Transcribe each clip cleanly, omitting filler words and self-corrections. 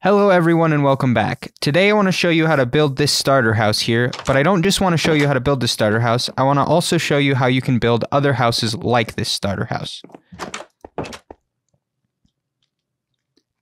Hello everyone and welcome back. Today I want to show you how to build this starter house here, but I don't just want to show you how to build this starter house, I want to also show you how you can build other houses like this starter house.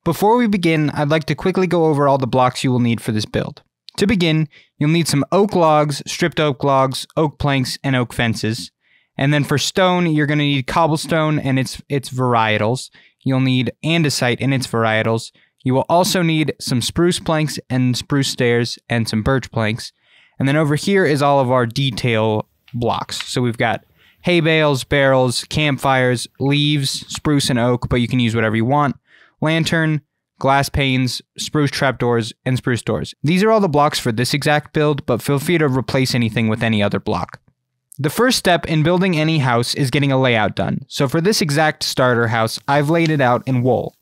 Before we begin, I'd like to quickly go over all the blocks you will need for this build. To begin, you'll need some oak logs, stripped oak logs, oak planks, and oak fences. And then for stone, you're going to need cobblestone and its varietals. You'll need andesite and its varietals. You will also need some spruce planks and spruce stairs and some birch planks. And then over here is all of our detail blocks. So we've got hay bales, barrels, campfires, leaves, spruce and oak, but you can use whatever you want, lantern, glass panes, spruce trapdoors, and spruce doors. These are all the blocks for this exact build, but feel free to replace anything with any other block. The first step in building any house is getting a layout done. So for this exact starter house, I've laid it out in wool.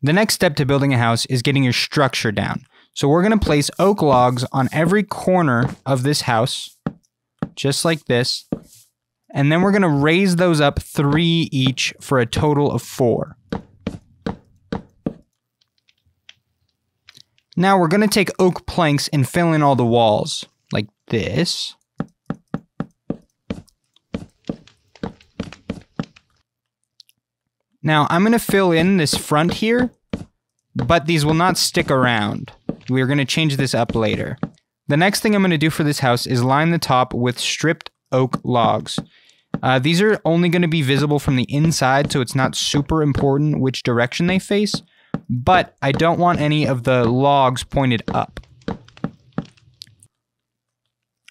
The next step to building a house is getting your structure down. So we're going to place oak logs on every corner of this house, just like this. And then we're going to raise those up 3 each for a total of 4. Now we're going to take oak planks and fill in all the walls, like this. Now, I'm going to fill in this front here, but these will not stick around. We're going to change this up later. The next thing I'm going to do for this house is line the top with stripped oak logs. These are only going to be visible from the inside, so it's not super important which direction they face, but I don't want any of the logs pointed up.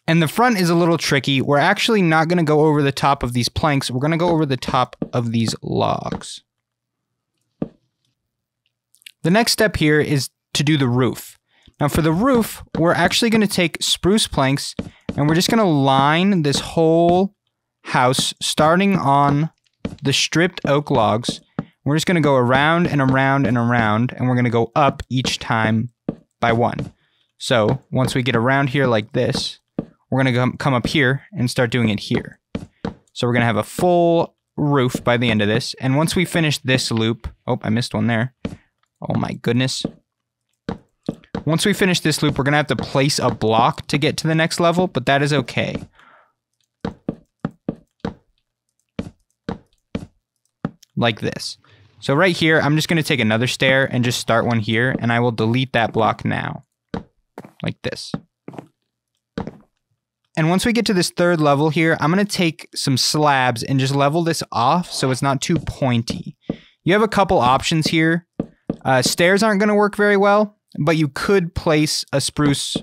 And the front is a little tricky. We're actually not going to go over the top of these planks. We're going to go over the top of these logs. The next step here is to do the roof. Now for the roof, we're actually going to take spruce planks and we're just going to line this whole house starting on the stripped oak logs. We're just going to go around and around and around, and we're going to go up each time by 1. So once we get around here like this, we're going to come up here and start doing it here. So we're going to have a full roof by the end of this. And once we finish this loop, oh, I missed one there. Oh my goodness. Once we finish this loop, we're going to have to place a block to get to the next level, but that is okay. Like this. So right here, I'm just going to take another stair and just start one here, and I will delete that block now. Like this. And once we get to this third level here, I'm going to take some slabs and just level this off so it's not too pointy. You have a couple options here. Stairs aren't going to work very well, but you could place a spruce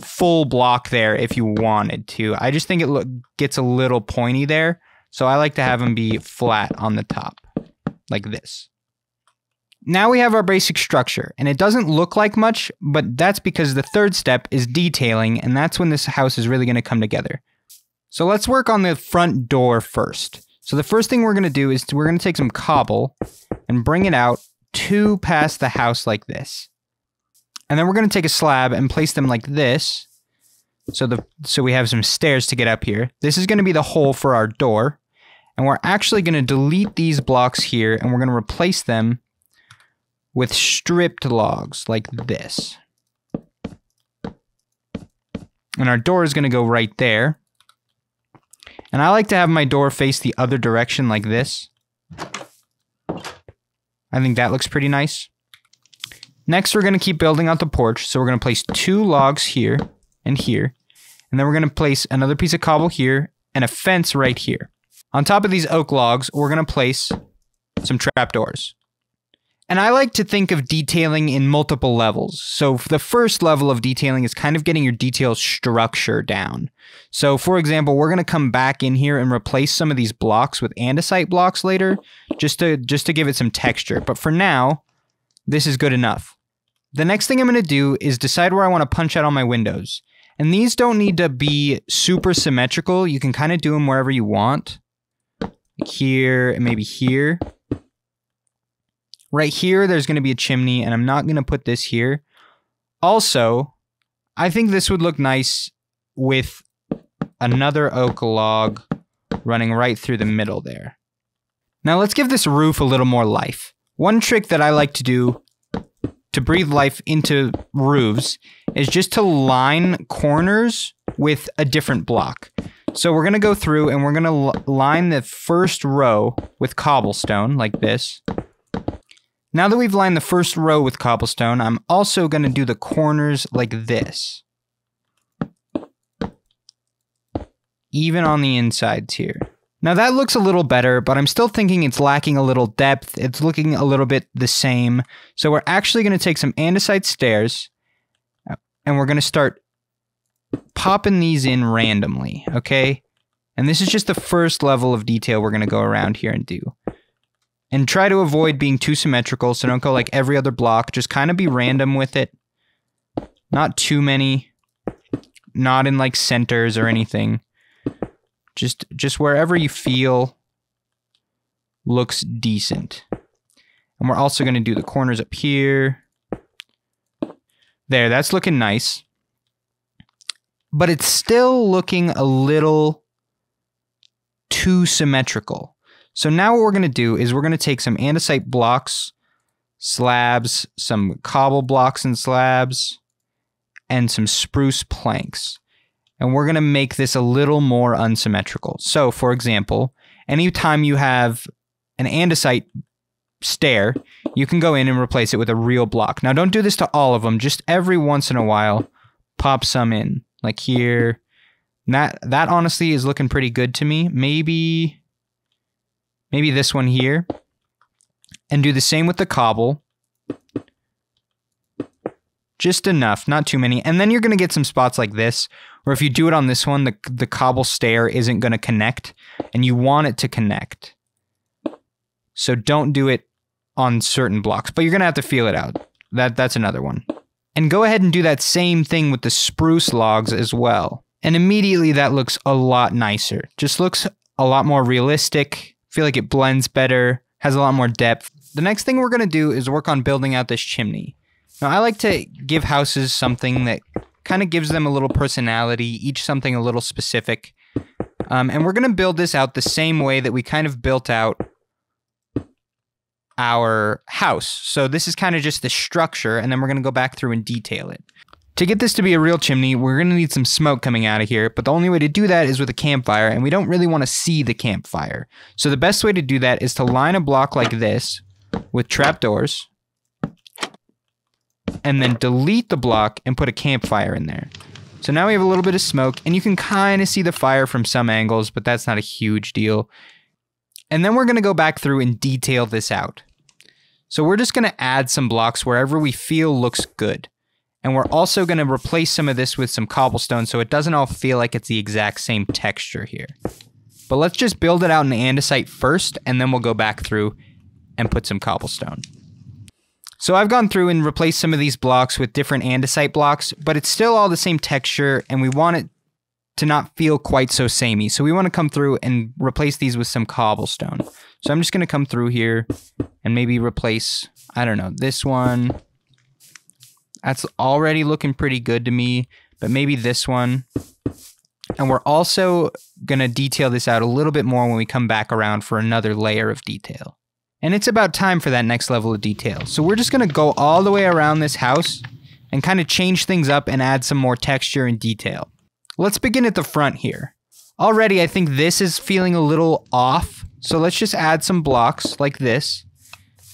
full block there if you wanted to. I just think it gets a little pointy there, so I like to have them be flat on the top, like this. Now we have our basic structure, and it doesn't look like much, but that's because the third step is detailing, and that's when this house is really going to come together. So let's work on the front door first. So the first thing we're going to do is we're going to take some cobble and bring it out past the house like this. And then we're going to take a slab and place them like this, so we have some stairs to get up here. This is going to be the hole for our door, and we're actually going to delete these blocks here, and we're going to replace them with stripped logs like this. And our door is going to go right there. And I like to have my door face the other direction like this. I think that looks pretty nice. Next, we're going to keep building out the porch. So we're going to place 2 logs here and here. And then we're going to place another piece of cobble here and a fence right here. On top of these oak logs, we're going to place some trapdoors. And I like to think of detailing in multiple levels. So the first level of detailing is kind of getting your detail structure down. So for example, we're going to come back in here and replace some of these blocks with andesite blocks later, just to give it some texture. But for now, this is good enough. The next thing I'm going to do is decide where I want to punch out all my windows. And these don't need to be super symmetrical. You can kind of do them wherever you want. Like here and maybe here. Right here, there's going to be a chimney, and I'm not going to put this here. Also, I think this would look nice with another oak log running right through the middle there. Now let's give this roof a little more life. One trick that I like to do to breathe life into roofs is just to line corners with a different block. So we're going to go through and we're going to line the first row with cobblestone like this. Now that we've lined the first row with cobblestone, I'm also going to do the corners like this. Even on the insides here. Now that looks a little better, but I'm still thinking it's lacking a little depth. It's looking a little bit the same. So we're actually going to take some andesite stairs and we're going to start popping these in randomly, okay? And this is just the first level of detail we're going to go around here and do. And try to avoid being too symmetrical, so don't go like every other block. Just kind of be random with it. Not too many. Not in like centers or anything. Just wherever you feel looks decent. And we're also going to do the corners up here. There, that's looking nice. But it's still looking a little too symmetrical. So now what we're going to do is we're going to take some andesite blocks, slabs, some cobble blocks and slabs, and some spruce planks. And we're going to make this a little more unsymmetrical. So, for example, anytime you have an andesite stair, you can go in and replace it with a real block. Now, don't do this to all of them. Just every once in a while, pop some in. Like here. That honestly is looking pretty good to me. Maybe this one here. And do the same with the cobble. Just enough, not too many. And then you're going to get some spots like this, where if you do it on this one, the cobble stair isn't going to connect, and you want it to connect. So don't do it on certain blocks, but you're going to have to feel it out. That's another one. And go ahead and do that same thing with the spruce logs as well. And immediately that looks a lot nicer. Just looks a lot more realistic. Feel like it blends better, has a lot more depth. The next thing we're going to do is work on building out this chimney. Now, I like to give houses something that kind of gives them a little personality, each something a little specific. And we're going to build this out the same way that we kind of built out our house. So this is kind of just the structure, and then we're going to go back through and detail it. To get this to be a real chimney, we're going to need some smoke coming out of here, but the only way to do that is with a campfire, and we don't really want to see the campfire. So the best way to do that is to line a block like this with trapdoors, and then delete the block and put a campfire in there. So now we have a little bit of smoke, and you can kind of see the fire from some angles, but that's not a huge deal. And then we're going to go back through and detail this out. So we're just going to add some blocks wherever we feel looks good. And we're also going to replace some of this with some cobblestone so it doesn't all feel like it's the exact same texture here. But let's just build it out in andesite first, and then we'll go back through and put some cobblestone. So I've gone through and replaced some of these blocks with different andesite blocks, but it's still all the same texture, and we want it to not feel quite so samey. So we want to come through and replace these with some cobblestone. So I'm just going to come through here and maybe replace, I don't know, this one. That's already looking pretty good to me, but maybe this one. And we're also going to detail this out a little bit more when we come back around for another layer of detail. And it's about time for that next level of detail. So we're just going to go all the way around this house and kind of change things up and add some more texture and detail. Let's begin at the front here. Already, I think this is feeling a little off. So let's just add some blocks like this.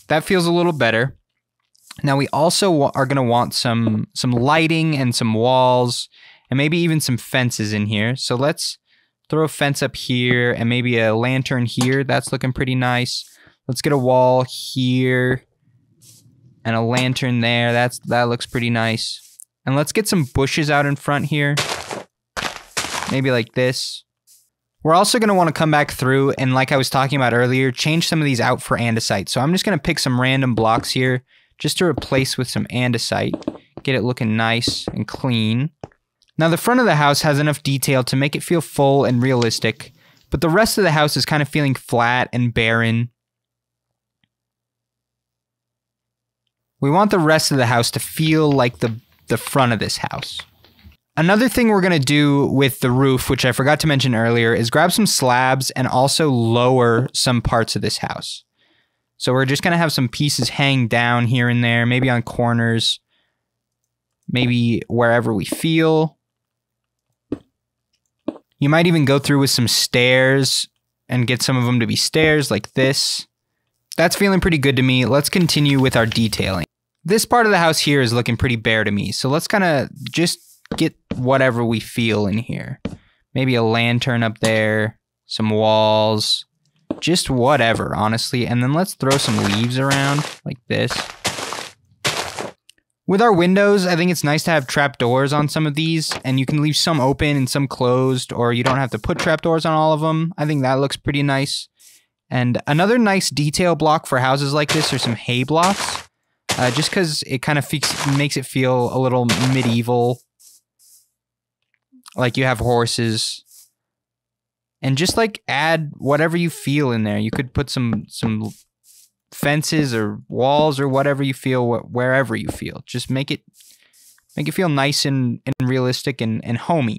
That feels a little better. Now we also are going to want some lighting and some walls and maybe even some fences in here. So let's throw a fence up here and maybe a lantern here. That's looking pretty nice. Let's get a wall here and a lantern there. That looks pretty nice. And let's get some bushes out in front here. Maybe like this. We're also going to want to come back through and, like I was talking about earlier, change some of these out for andesite. So I'm just going to pick some random blocks here just to replace with some andesite. Get it looking nice and clean. Now the front of the house has enough detail to make it feel full and realistic, but the rest of the house is kind of feeling flat and barren. We want the rest of the house to feel like the front of this house. Another thing we're going to do with the roof, which I forgot to mention earlier, is grab some slabs and also lower some parts of this house. So we're just going to have some pieces hang down here and there, maybe on corners, maybe wherever we feel. You might even go through with some stairs and get some of them to be stairs like this. That's feeling pretty good to me. Let's continue with our detailing. This part of the house here is looking pretty bare to me. So let's kind of just get whatever we feel in here. Maybe a lantern up there, some walls, just whatever, honestly. And then let's throw some leaves around like this. With our windows, I think it's nice to have trapdoors on some of these, and you can leave some open and some closed, or you don't have to put trapdoors on all of them. I think that looks pretty nice. And another nice detail block for houses like this are some hay blocks, just because it kind of makes it feel a little medieval, like you have horses. And just like add whatever you feel in there. You could put some fences or walls or whatever you feel, wherever you feel. Just make it feel nice and realistic and homey.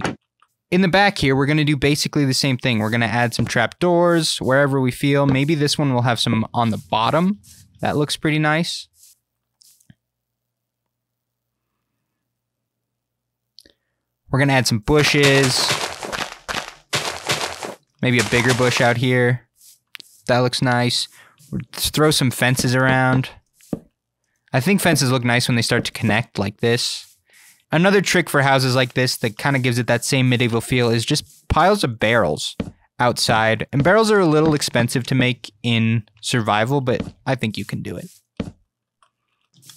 In the back here, we're going to do basically the same thing. We're going to add some trapdoors wherever we feel. Maybe this one will have some on the bottom. That looks pretty nice. We're going to add some bushes. Maybe a bigger bush out here. That looks nice. Let's throw some fences around. I think fences look nice when they start to connect like this. Another trick for houses like this that kind of gives it that same medieval feel is just piles of barrels outside. And barrels are a little expensive to make in survival, but I think you can do it.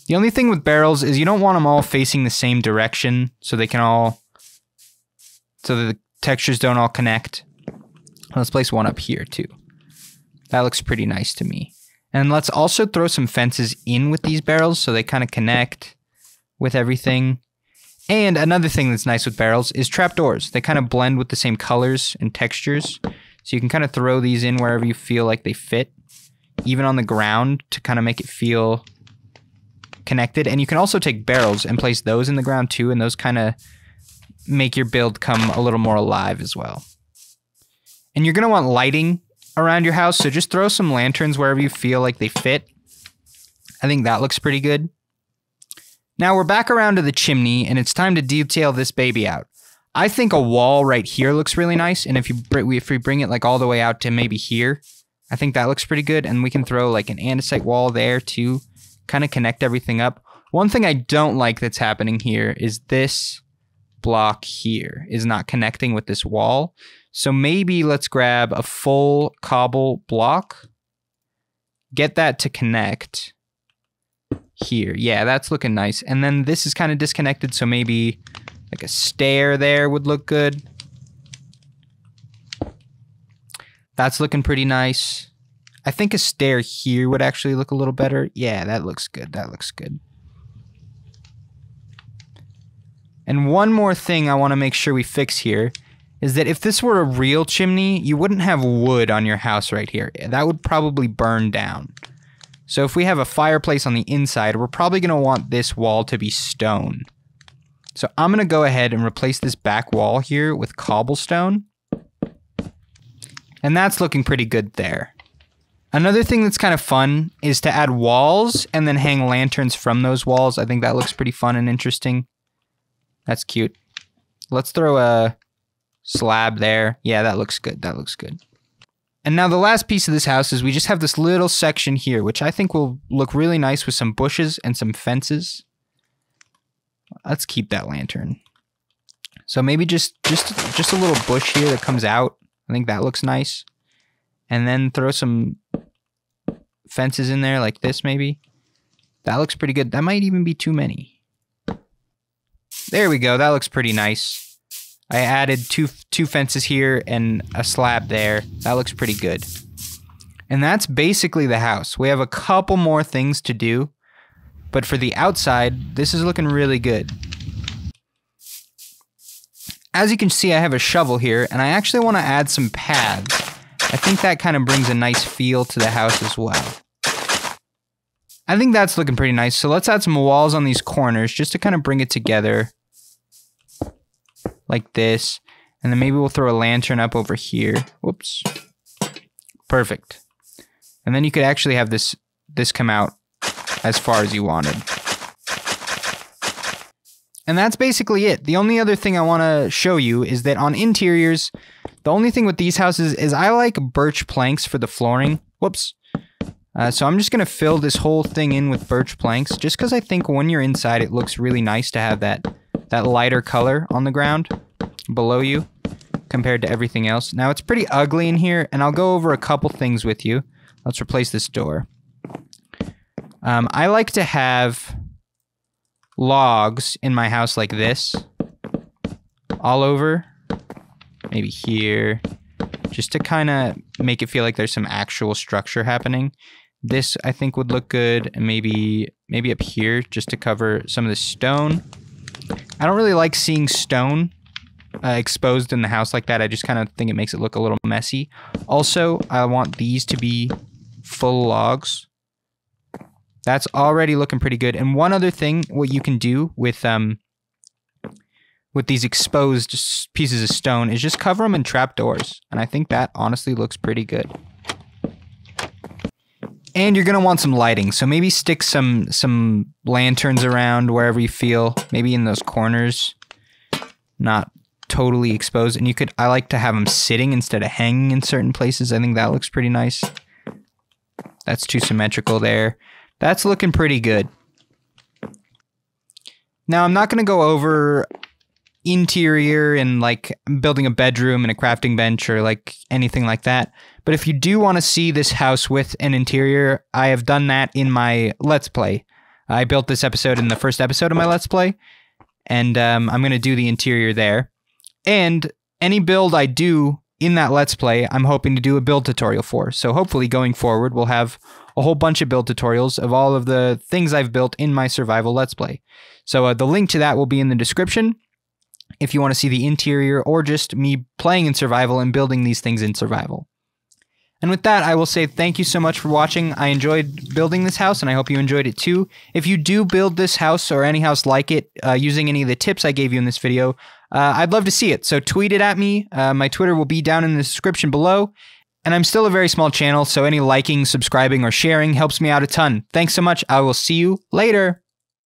The only thing with barrels is you don't want them all facing the same direction so they can all, so that the textures don't all connect. Let's place one up here too. That looks pretty nice to me. And let's also throw some fences in with these barrels so they kind of connect with everything. And another thing that's nice with barrels is trapdoors. They kind of blend with the same colors and textures. So you can kind of throw these in wherever you feel like they fit, even on the ground, to kind of make it feel connected. And you can also take barrels and place those in the ground too, and those kind of make your build come a little more alive as well. And you're going to want lighting around your house, so just throw some lanterns wherever you feel like they fit. I think that looks pretty good. Now we're back around to the chimney, and it's time to detail this baby out. I think a wall right here looks really nice, and if we bring it like all the way out to maybe here, I think that looks pretty good, and we can throw like an andesite wall there to kind of connect everything up. One thing I don't like that's happening here is this block here is not connecting with this wall. So maybe let's grab a full cobble block, get that to connect here. Yeah, that's looking nice. And then this is kind of disconnected, so maybe like a stair there would look good. That's looking pretty nice. I think a stair here would actually look a little better. Yeah, that looks good. That looks good. And one more thing I want to make sure we fix here is that if this were a real chimney, you wouldn't have wood on your house right here. That would probably burn down. So if we have a fireplace on the inside, we're probably going to want this wall to be stone. So I'm going to go ahead and replace this back wall here with cobblestone. And that's looking pretty good there. Another thing that's kind of fun is to add walls and then hang lanterns from those walls. I think that looks pretty fun and interesting. That's cute. Let's throw a slab there. Yeah, that looks good. That looks good. And now the last piece of this house is we just have this little section here, which I think will look really nice with some bushes and some fences. Let's keep that lantern. So maybe just a little bush here that comes out. I think that looks nice. And then throw some fences in there like this maybe. That looks pretty good. That might even be too many. There we go. That looks pretty nice. I added two fences here and a slab there. That looks pretty good. And that's basically the house. We have a couple more things to do, but for the outside, this is looking really good. As you can see, I have a shovel here, and I actually want to add some paths. I think that kind of brings a nice feel to the house as well. I think that's looking pretty nice. So let's add some walls on these corners just to kind of bring it together. Like this. And then maybe we'll throw a lantern up over here. Whoops. Perfect. And then you could actually have this this come out as far as you wanted. And that's basically it. The only other thing I want to show you is that on interiors, the only thing with these houses is I like birch planks for the flooring. Whoops. So I'm just going to fill this whole thing in with birch planks just because I think when you're inside it looks really nice to have that lighter color on the ground below you compared to everything else. Now it's pretty ugly in here, and I'll go over a couple things with you. Let's replace this door. I like to have logs in my house like this all over, maybe here, just to kind of make it feel like there's some actual structure happening. This I think would look good, and maybe up here just to cover some of the stone. I don't really like seeing stone exposed in the house like that. I just kind of think it makes it look a little messy. Also, I want these to be full logs. That's already looking pretty good. And one other thing, what you can do with these exposed pieces of stone is just cover them in trapdoors. And I think that honestly looks pretty good. And you're going to want some lighting. So maybe stick some lanterns around wherever you feel. Maybe in those corners. Not totally exposed. And I like to have them sitting instead of hanging in certain places. I think that looks pretty nice. That's too symmetrical there. That's looking pretty good. Now, I'm not going to go over interior and like building a bedroom and a crafting bench or like anything like that. But if you do want to see this house with an interior, I have done that in my Let's Play. I built this episode in the first episode of my Let's Play, and I'm going to do the interior there. And any build I do in that Let's Play, I'm hoping to do a build tutorial for. So hopefully going forward, we'll have a whole bunch of build tutorials of all of the things I've built in my survival Let's Play. So the link to that will be in the description if you want to see the interior or just me playing in survival and building these things in survival. And with that, I will say thank you so much for watching. I enjoyed building this house, and I hope you enjoyed it too. If you do build this house or any house like it using any of the tips I gave you in this video, I'd love to see it. So tweet it at me. My Twitter will be down in the description below. And I'm still a very small channel, so any liking, subscribing, or sharing helps me out a ton. Thanks so much. I will see you later.